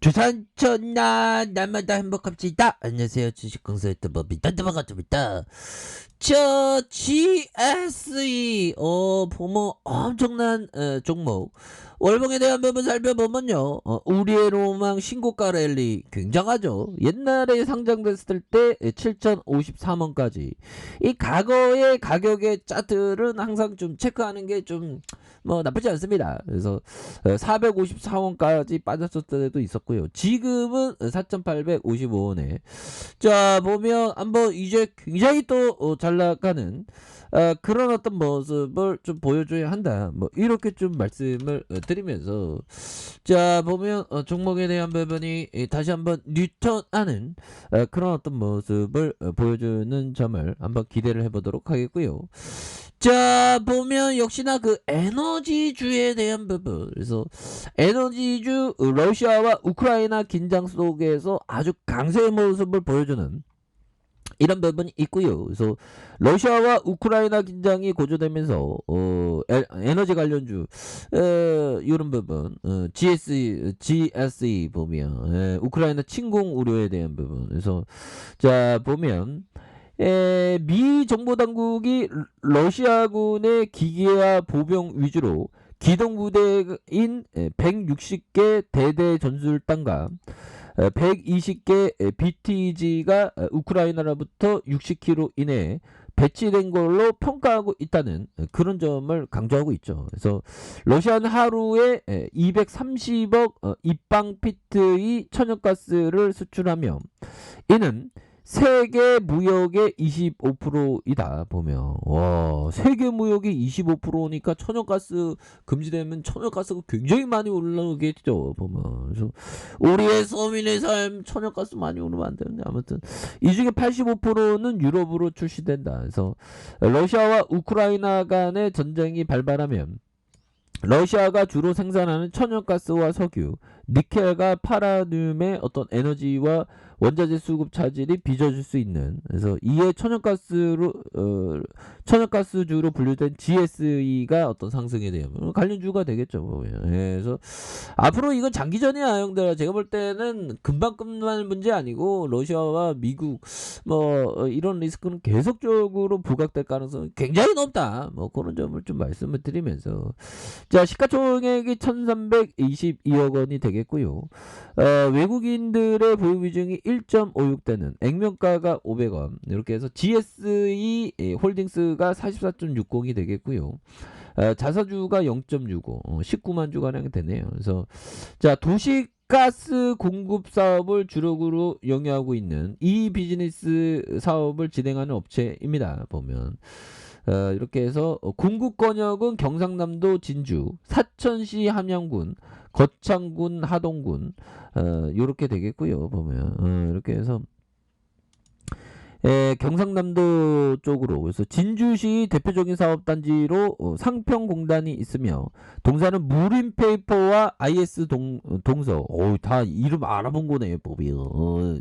주산천나 날마다 행복합시다. 안녕하세요. 주식공사 유튜버입니다. 반갑습니다. 저 GSE 보면 엄청난 종목 월봉에 대한 부분 살펴보면요, 우리의 로망 신고가 랠리 굉장하죠. 옛날에 상장됐을 때 7,053원까지 이 과거의 가격의 차트는 항상 좀 체크하는 게 좀 뭐 나쁘지 않습니다. 그래서 454원까지 빠졌을 때도 있었고요. 지금은 4,855원에 자 보면 한번 이제 굉장히 또 잘 나가는 그런 어떤 모습을 좀 보여줘야 한다. 뭐 이렇게 좀 말씀을 드리면서 자 보면 종목에 대한 부분이 다시 한번 리턴하는 그런 어떤 모습을 보여주는 점을 한번 기대를 해보도록 하겠고요. 자 보면 역시나 그 에너지주에 대한 부분, 그래서 에너지주 러시아와 우크라이나 긴장 속에서 아주 강세의 모습을 보여주는 이런 부분이 있고요. 그래서 러시아와 우크라이나 긴장이 고조되면서 에너지 관련주 이런 부분 GSE 보면 우크라이나 침공 우려에 대한 부분, 그래서 자 보면 미 정보당국이 러시아군의 기계와 보병 위주로 기동부대인 160개 대대 전술단과 120개 BTG가 우크라이나로부터 60km 이내에 배치된 걸로 평가하고 있다는 그런 점을 강조하고 있죠. 그래서 러시아는 하루에 230억 입방피트의 천연가스를 수출하며 이는 세계 무역의 25%이다 보면, 와, 세계 무역이 25%니까 천연가스 금지되면 천연가스가 굉장히 많이 올라오겠죠 보면. 그래서 우리의 서민의 삶 천연가스 많이 오르면 안 되는데, 아무튼 이 중에 85%는 유럽으로 출시된다. 그래서 러시아와 우크라이나 간의 전쟁이 발발하면 러시아가 주로 생산하는 천연가스와 석유, 니켈과 파라늄의 어떤 에너지와 원자재 수급 차질이 빚어질 수 있는, 그래서 이에 천연가스주로 분류된 GSE가 어떤 상승에 대한 관련주가 되겠죠 보면. 그래서 앞으로 이건 장기전이야 형들아. 제가 볼 때는 금방 끝날 문제 아니고 러시아와 미국 뭐 이런 리스크는 계속적으로 부각될 가능성이 굉장히 높다. 뭐 그런 점을 좀 말씀을 드리면서 자 시가총액이 1322억 원이 되겠고요. 외국인들의 보유 비중이 1.56대는 액면가가 500원 이렇게 해서 GSE 홀딩스가 44.60이 되겠고요. 자사주가 0.65 19만 주가량이 되네요. 그래서 자 도시가스 공급 사업을 주력으로 영위하고 있는 이 비즈니스 사업을 진행하는 업체입니다. 보면 이렇게 해서 공급권역은 경상남도 진주, 사천시 함양군, 거창군 하동군 이렇게 되겠고요. 보면 이렇게 해서 경상남도 쪽으로, 그래서 진주시 대표적인 사업단지로 상평공단이 있으며 동사는 무림페이퍼와 IS 동서 다 이름 알아본 거네요.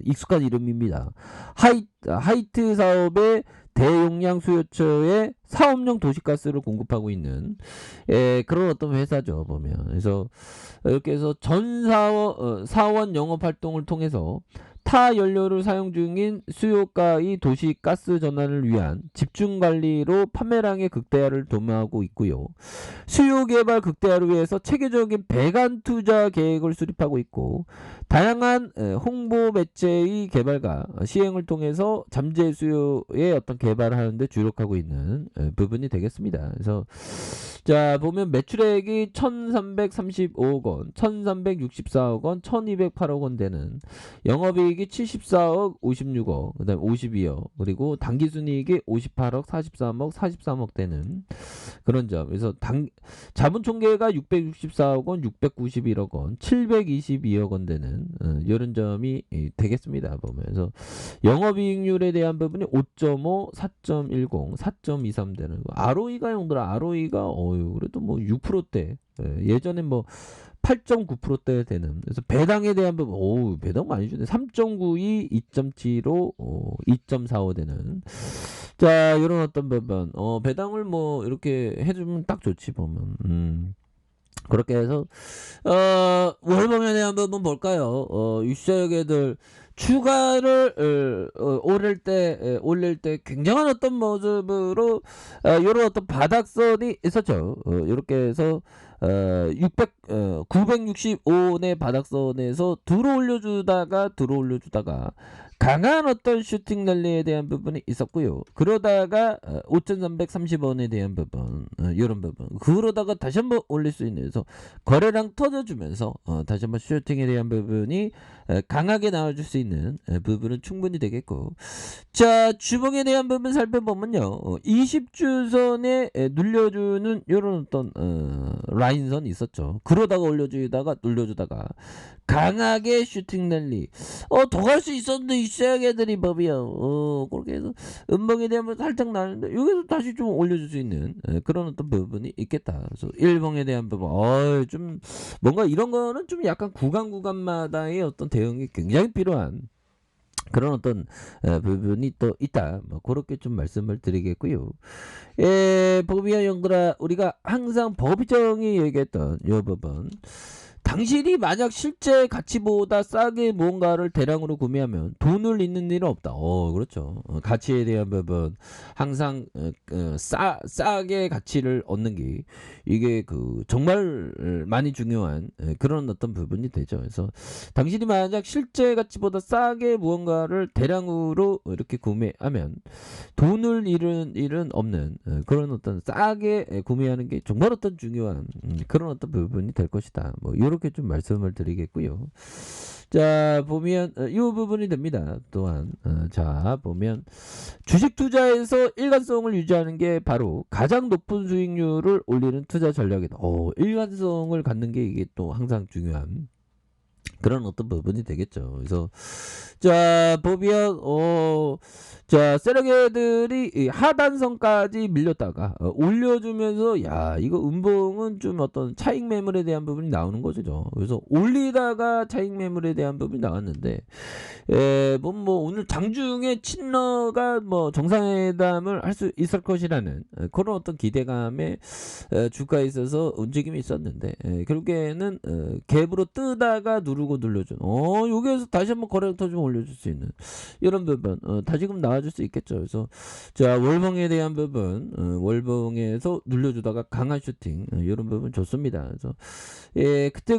익숙한 이름입니다. 하이트 사업의 대용량 수요처에 사업용 도시가스를 공급하고 있는 그런 어떤 회사죠 보면. 그래서 이렇게 해서 전 사원 영업 활동을 통해서 타 연료를 사용 중인 수요가의 도시 가스 전환을 위한 집중 관리로 판매량의 극대화를 도모하고 있고요. 수요 개발 극대화를 위해서 체계적인 배관 투자 계획을 수립하고 있고 다양한 홍보 매체의 개발과 시행을 통해서 잠재 수요의 어떤 개발을 하는데 주력하고 있는 부분이 되겠습니다. 그래서 자 보면 매출액이 1335억 원, 1364억 원, 1208억 원 되는 영업이익이 74억 56억, 그 다음에 52억, 그리고 당기순이익이 58억 43억 43억 되는 그런 점. 그래서 자본총계가 664억 원, 691억 원, 722억 원 되는 이런 점이 되겠습니다. 보면서 영업이익률에 대한 부분이 5.5, 4.10, 4.23 되는 거. ROE가 형들아, ROE가 그래도 뭐 6%대, 예전에 뭐 8.9%대 되는. 그래서 배당에 대한 부분, 배당 많이 주네. 3.92, 2.75, 2.45 되는. 자, 이런 어떤 부분, 배당을 뭐 이렇게 해주면 딱 좋지 보면. 그렇게 해서 월봉에 대한 부분 볼까요? 유시장애들 추가를 올릴 때 굉장한 어떤 모습으로 요런 어떤 바닥선이 있었죠. 요렇게 해서 965원의 바닥선에서 들어올려주다가 강한 어떤 슈팅 랠리에 대한 부분이 있었고요. 그러다가 5,330원에 대한 부분, 이런 부분. 그러다가 다시 한번 올릴 수 있는, 그래서 거래량 터져주면서 다시 한번 슈팅에 대한 부분이 강하게 나와줄 수 있는 부분은 충분히 되겠고, 자, 주봉에 대한 부분 살펴보면요, 20주선에 눌려주는 이런 어떤 라인선이 있었죠. 그러다가 올려주다가 눌려주다가 강하게 슈팅 랠리, 더 갈 수 있었는데 이 쇠약애들이 법이요. 그렇게 해서 음봉에 대한 부분 살짝 나는데 여기서 다시 좀 올려줄 수 있는 그런 어떤 부분이 있겠다. 그래서 일봉에 대한 부분, 좀 뭔가 이런 거는 좀 약간 구간마다의 어떤 대응이 굉장히 필요한 그런 어떤 부분이 또 있다. 뭐 그렇게 좀 말씀을 드리겠고요. 법이야 영들아, 우리가 항상 법정이 얘기했던 이 부분, 당신이 만약 실제 가치보다 싸게 무언가를 대량으로 구매하면 돈을 잃는 일은 없다. 그렇죠. 가치에 대한 부분 항상 싸게 가치를 얻는 게 이게 정말 많이 중요한 그런 어떤 부분이 되죠. 그래서 당신이 만약 실제 가치보다 싸게 무언가를 대량으로 이렇게 구매하면 돈을 잃은 일은 없는 그런 어떤 싸게 구매하는 게 정말 어떤 중요한 그런 어떤 부분이 될 것이다. 뭐 이렇게 좀 말씀을 드리겠고요. 자, 보면 이 부분이 됩니다. 또한 자, 보면 주식 투자에서 일관성을 유지하는 게 바로 가장 높은 수익률을 올리는 투자 전략이다. 일관성을 갖는 게 이게 또 항상 중요한 그런 어떤 부분이 되겠죠. 그래서 자, 보면 자, 세력애들이 하단선까지 밀렸다가 올려주면서, 야, 이거 음봉은 좀 어떤 차익 매물에 대한 부분이 나오는 거죠. 그래서 올리다가 차익 매물에 대한 부분이 나왔는데, 뭐 오늘 장중에 친러가 뭐 정상회담을 할 수 있을 것이라는 그런 어떤 기대감에 주가에 있어서 움직임이 있었는데, 결국에는 갭으로 뜨다가 누르고 눌러준, 여기에서 다시 한번 거래부터 좀 올려줄 수 있는 이런 부분, 다시금 나와줄 수 있겠죠. 그래서 자, 월봉에 대한 부분, 월봉에서 눌려주다가 강한 슈팅, 이런 부분 좋습니다. 그래서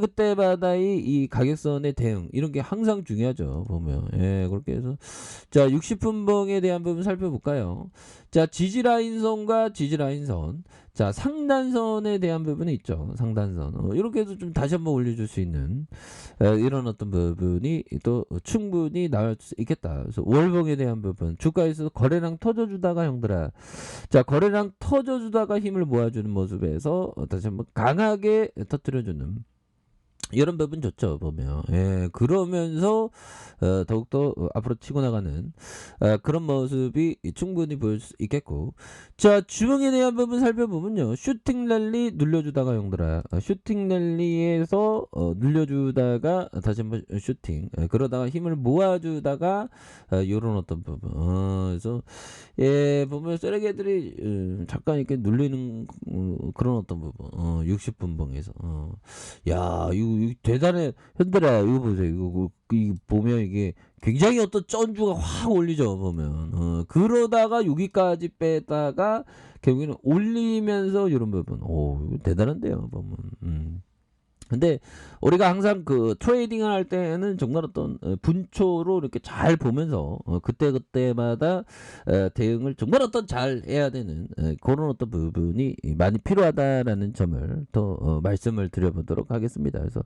그때마다의 이 가격선의 대응, 이런 게 항상 중요하죠. 보면 그렇게 해서 자, 60분봉에 대한 부분 살펴볼까요? 자, 지지라인선과 지지라인선, 자, 상단선에 대한 부분이 있죠. 상단선, 이렇게 해서 좀 다시 한번 올려줄 수 있는 이런 어떤 부분이 또 충분히 나올 수 있겠다. 그래서 월봉에 대한 부분, 주가에서 거래량 터져주다가 형들아, 자, 거래량 터져주다가 힘을 모아주는 모습에서 다시 한번 강하게 터뜨려주는 이런 부분 좋죠. 보면 그러면서 더욱더 앞으로 치고 나가는 그런 모습이 충분히 보일 수 있겠고, 자, 주봉에 대한 부분 살펴보면요, 슈팅 랠리 눌려주다가 형들아, 슈팅 랠리에서 눌려주다가 다시 한번 슈팅, 그러다가 힘을 모아주다가 요런 어떤 부분, 그래서 보면 쓰레기들이 잠깐 이렇게 눌리는 그런 어떤 부분, 60분봉에서 야, 이거 대단해. 현들아, 이거 보세요. 이거 보면 이게 굉장히 어떤 쩐주가 확 올리죠. 보면 그러다가 여기까지 빼다가 결국에는 올리면서 이런 부분, 이거 대단한데요. 보면 근데 우리가 항상 그 트레이딩을 할 때는 정말 어떤 분초로 이렇게 잘 보면서 그때마다 대응을 정말 어떤 잘 해야 되는 그런 어떤 부분이 많이 필요하다라는 점을 더 말씀을 드려보도록 하겠습니다. 그래서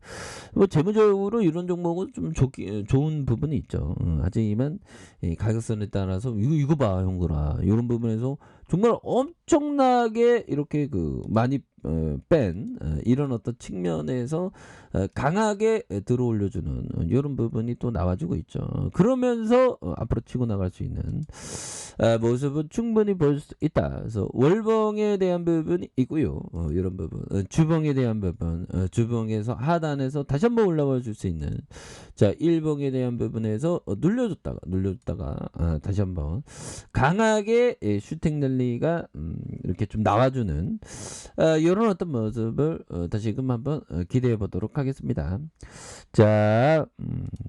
뭐 재무적으로 이런 종목은 좀 좋은 부분이 있죠. 하지만 가격선에 따라서 이거 봐 형들아, 이런 부분에서 정말 엄청나게 이렇게 많이 뺀 이런 어떤 측면에서 강하게 들어올려주는 이런 부분이 또 나와주고 있죠. 그러면서 앞으로 치고 나갈 수 있는 모습은 충분히 볼 수 있다. 그래서 월봉에 대한 부분이 있고요. 이런 부분, 주봉에 대한 부분, 주봉에서 하단에서 다시 한번 올라와 줄 수 있는, 자, 일봉에 대한 부분에서 눌려줬다가 다시 한번 강하게 슈팅 랠리가 이렇게 좀 나와주는 이런 어떤 모습을 다시금 한번 기대해 보도록 하겠습니다. 자,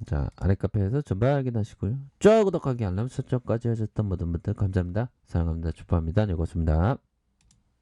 자 아래 카페에서 전방 확인하시고요. 저 구독하기 알람 설정까지 하셨던 모든 분들 감사합니다. 사랑합니다. 축복합니다. 네, 고맙습니다.